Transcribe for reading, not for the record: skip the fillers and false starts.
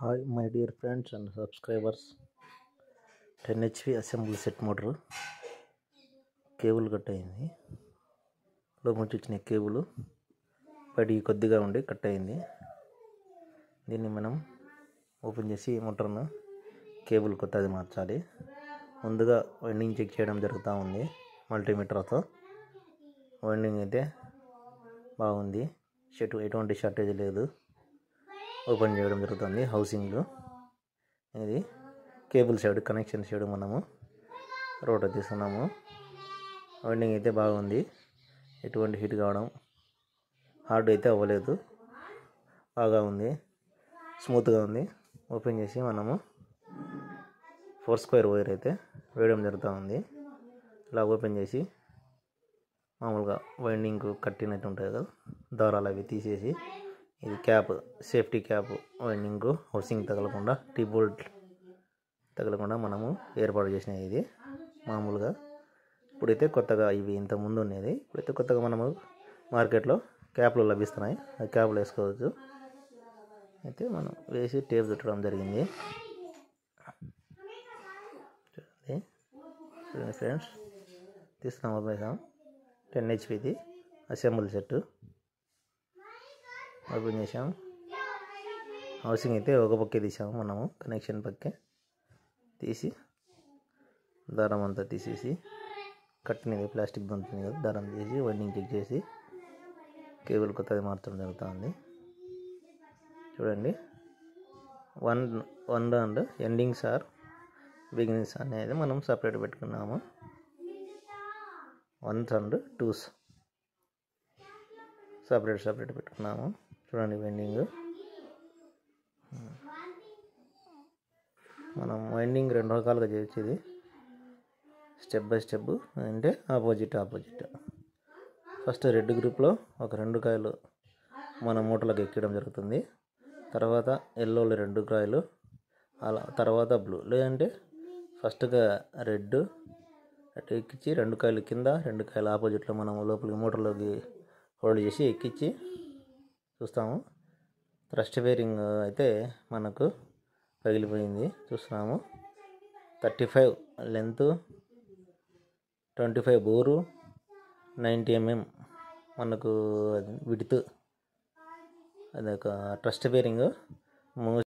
Hi my dear friends and subscribers. 10 HP assembly set motor cable cut అయింది. లోపల నుంచి వచ్చిన కేబుల్ పడి కొద్దిగా ఉండి కట్ అయింది. దీన్ని మనం ఓపెన్ చేసి మోటార్ను కేబుల్ కొత్తది మార్చాలి. ముందుగా వైండింగ్ చెక్ చేయడం జరుగుతూ ఉంది మల్టీమీటర్తో. వైండింగ్ అయితే బాగుంది, ఎటువంటి షార్టేజ్ లేదు. ఓపెన్ చేయడం జరుగుతుంది. హౌసింగ్ ఇది కేబుల్ సైడ్ కనెక్షన్ సైడ్ మనము రోటర్ తీస్తున్నాము. వైండింగ్ అయితే బాగుంది, ఎటువంటి హీట్ కావడం హార్డ్ అయితే అవ్వలేదు, బాగా ఉంది, స్మూత్గా ఉంది. ఓపెన్ చేసి మనము 4 స్క్వేర్ వైర్ అయితే వేయడం జరుగుతూ ఉంది. ఇలా ఓపెన్ చేసి మామూలుగా వైండింగ్ కట్టినట్టు ఉంటుంది కదా, దారాలు అవి తీసేసి ఇది cap, safety cap, winding housing తగలకుండా, టీ బోల్ట్ తగలకుండా మనము ఏర్పాటు చేసినది ఇది. మామూలుగా ఇప్పుడైతే కొత్తగా ఇవి ఇంత ముందు ఉండేది, ఇప్పుడైతే కొత్తగా మనము మార్కెట్లో క్యాప్లు లభిస్తున్నాయి. ఆ క్యాప్లు వేసుకోవచ్చు. అయితే మనం వేసి టేప్ చుట్టడం జరిగింది. చూడండి ఫ్రెండ్స్, తీస్తున్నాము. వేసాం 10 HPది అసెంబుల్ సెట్ ఓపెన్ చేసాం. హౌసింగ్ అయితే ఒక పక్కే తీసాము మనము, కనెక్షన్ పక్కే తీసి దారం అంతా తీసేసి కట్టినది ప్లాస్టిక్ ఉంటుంది కదా, దారం తీసి వైండింగ్ చెక్ చేసి కేబుల్ కొత్తది మార్చడం జరుగుతుంది. చూడండి, one and endings are beginnings అనేది మనం సపరేట్ పెట్టుకున్నాము. 1s and 2s సపరేట్ పెట్టుకున్నాము. చూడండి, వైండింగ్ మనం వైండింగ్ 2 రకాలుగా చేయొచ్చు. ఇది స్టెప్ బై స్టెప్ అంటే ఆపోజిట్. ఫస్ట్ రెడ్ గ్రూప్లో ఒక 2 కాయలు మన మూటలకు ఎక్కడం జరుగుతుంది. తర్వాత ఎల్లోలో 2 కాయలు, అలా తర్వాత బ్లూ. లేదంటే ఫస్ట్గా రెడ్ అటు ఎక్కించి 2 కాయలు కింద, 2 కాయలు ఆపోజిట్లో మనం లోపలికి మోటార్లోకి హోల్డ్ చేసి ఎక్కించి చూస్తాము. థ్రస్ట్ బేరింగ్ అయితే మనకు పగిలిపోయింది, చూస్తున్నాము. 35 లెంత్, 25 బోరు, 90 mm మనకు విడ్త్. అదొక ట్రస్ట్ బేరింగ్